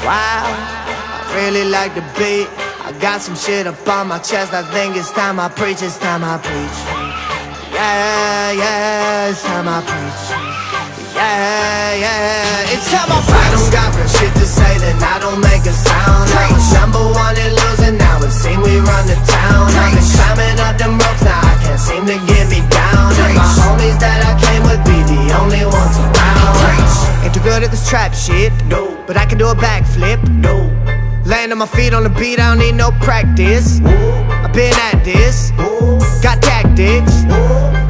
Wow, I really like the beat. I got some shit up on my chest. I think it's time I preach, it's time I preach. Yeah, yeah, it's time I preach. Yeah, yeah, it's time I preach. I don't got real shit to say, then I don't make a sound. I was #1 and losing, now it seems we run the town. I've been climbing up them ropes, now I can't seem to get me down. And my homies that I came with be the only ones around. Ain't too good at this trap shit, no, but I can do a backflip, no. Land on my feet on the beat, I don't need no practice. I've been at this, got tactics.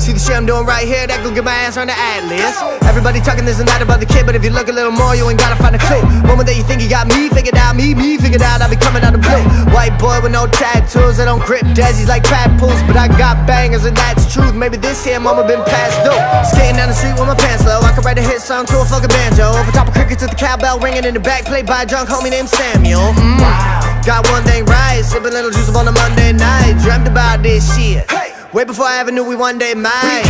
See the shit I'm doing right here, that gon' get my ass on the atlas. Everybody talking this and that about the kid, but if you look a little more, you ain't gotta find a clue. Moment that you think you got me figured out, me figured out, I be coming out of blue. White boy with no tattoos, I don't grip daisies like papoose, but I got bangers and that's truth. Maybe this here moment been past due. Skating down the street with my pants low, I could write a hit song to a fucking banjo. Over top of crickets with the cowbell ringing in the back, played by a drunk homie named Samuel. Got one thing right, sipping little juice up on a Monday night. Dreamt about this shit, way before I ever knew we one day might.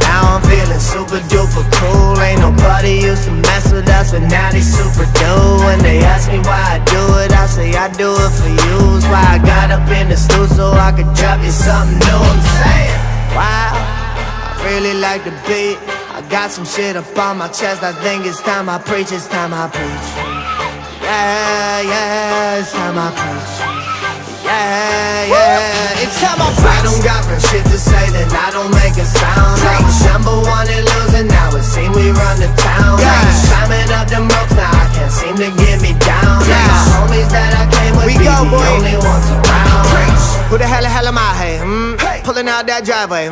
Now I'm feeling super duper cool. Ain't nobody used to mess with us, but now they super do. When they ask me why I do it, I say I do it for you. That's why I got up in the stool so I could drop you something new. I'm saying, wow, I really like the beat. I got some shit up on my chest. I think it's time I preach, it's time I preach. Yeah, yeah, it's time I preach. Yeah, yeah, it's time I preach. I don't got real shit to say, then I don't make a sound. I was #1 and losing, now it seems we run the town. I was climbing up them ropes, now I can't seem to get me down. And my homies that I came with be the only ones around. Who the hell am I, hey? Pulling out that driveway,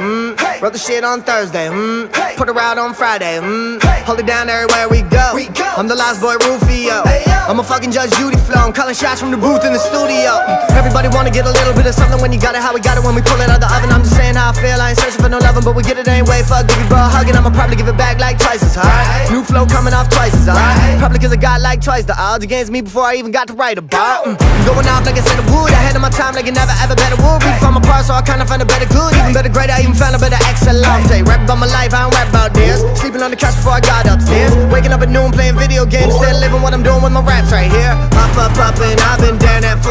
wrote the shit on Thursday, put her out on Friday, hold it down everywhere we go. I'm the last boy Rufio, I'm a fucking Judge Judy flow. I'm calling shots from the booth in the studio. Everybody wanna get a little bit of something when you got it how we got it when we pull it out the oven. I'm just saying how I feel, I ain't searching for no loving, but we get it anyway. Fuck, give you bro a hug and I'ma probably give it back like twice as hard. New flow coming off twice as hard, probably cause I got like twice the odds against me before I even got to write about. I'm going off like I said I would, ahead of my time like it never ever better would. Read from apart so I kinda find a better good, even better great, I even found a better excellent. Rap about my life, I don't rap about this. Sleeping on the couch before I got upstairs, waking up at noon playing video games, still living what I'm doing with my raps right here. Up, and I've been down that food.